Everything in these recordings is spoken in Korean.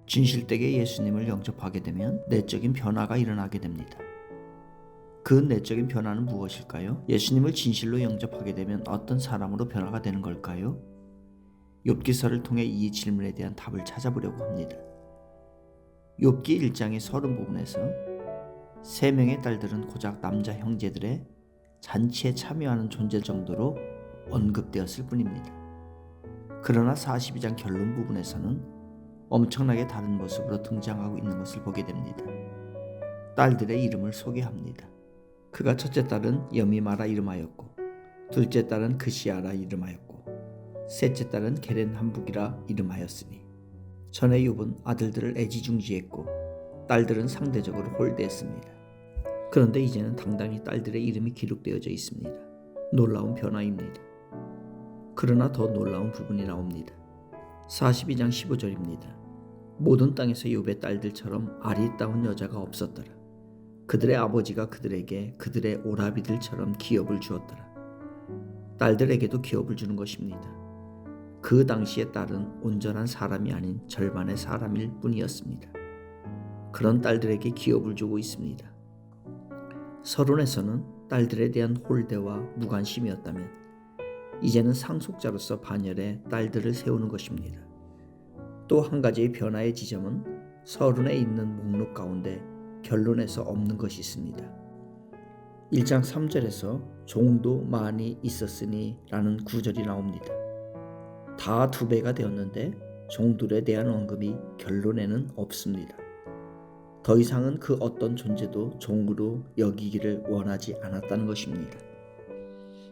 진실되게 예수님을 영접하게 되면 내적인 변화가 일어나게 됩니다. 그 내적인 변화는 무엇일까요? 예수님을 진실로 영접하게 되면 어떤 사람으로 변화가 되는 걸까요? 욥기서를 통해 이 질문에 대한 답을 찾아보려고 합니다. 욥기 1장의 30부분에서 3명의 딸들은 고작 남자 형제들의 잔치에 참여하는 존재 정도로 언급되었을 뿐입니다. 그러나 42장 결론 부분에서는 엄청나게 다른 모습으로 등장하고 있는 것을 보게 됩니다. 딸들의 이름을 소개합니다. 그가 첫째 딸은 여미마라 이름하였고, 둘째 딸은 그시아라 이름하였고, 셋째 딸은 게렌함북이라 이름하였으니, 전에 욥은 아들들을 애지중지했고 딸들은 상대적으로 홀대했습니다. 그런데 이제는 당당히 딸들의 이름이 기록되어져 있습니다. 놀라운 변화입니다. 그러나 더 놀라운 부분이 나옵니다. 42장 15절입니다. 모든 땅에서 욥의 딸들처럼 아리따운 여자가 없었더라. 그들의 아버지가 그들에게 그들의 오라비들처럼 기업을 주었더라. 딸들에게도 기업을 주는 것입니다. 그 당시의 딸은 온전한 사람이 아닌 절반의 사람일 뿐이었습니다. 그런 딸들에게 기업을 주고 있습니다. 서론에서는 딸들에 대한 홀대와 무관심이었다면 이제는 상속자로서 반열에 딸들을 세우는 것입니다. 또 한 가지의 변화의 지점은 서론에 있는 목록 가운데 결론에서 없는 것이 있습니다. 1장 3절에서 종도 많이 있었으니 라는 구절이 나옵니다. 다 2배가 되었는데 종들에 대한 언급이 결론에는 없습니다. 더 이상은 그 어떤 존재도 종으로 여기기를 원하지 않았다는 것입니다.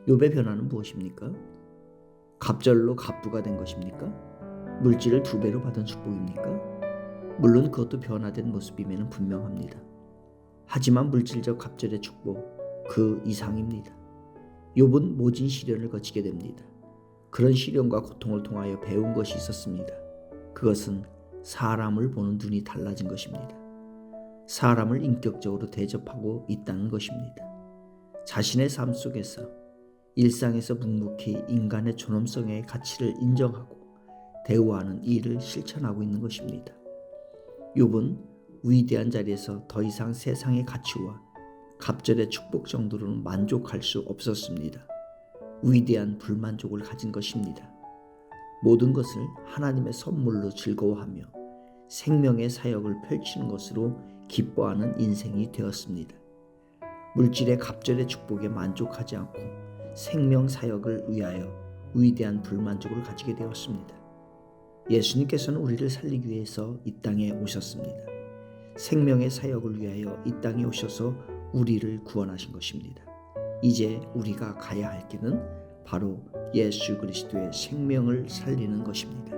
욥의 변화는 무엇입니까? 갑절로 갑부가 된 것입니까? 물질을 2배로 받은 축복입니까? 물론 그것도 변화된 모습임에는 분명합니다. 하지만 물질적 갑절의 축복 그 이상입니다. 욥은 모진 시련을 거치게 됩니다. 그런 시련과 고통을 통하여 배운 것이 있었습니다. 그것은 사람을 보는 눈이 달라진 것입니다. 사람을 인격적으로 대접하고 있다는 것입니다. 자신의 삶 속에서 일상에서 묵묵히 인간의 존엄성의 가치를 인정하고 대우하는 일을 실천하고 있는 것입니다. 욥은 위대한 자리에서 더 이상 세상의 가치와 갑절의 축복 정도로는 만족할 수 없었습니다. 위대한 불만족을 가진 것입니다. 모든 것을 하나님의 선물로 즐거워하며 생명의 사역을 펼치는 것으로 기뻐하는 인생이 되었습니다. 물질의 갑절의 축복에 만족하지 않고 생명 사역을 위하여 위대한 불만족을 가지게 되었습니다. 예수님께서는 우리를 살리기 위해서 이 땅에 오셨습니다. 생명의 사역을 위하여 이 땅에 오셔서 우리를 구원하신 것입니다. 이제 우리가 가야 할 길은 바로 예수 그리스도의 생명을 살리는 것입니다.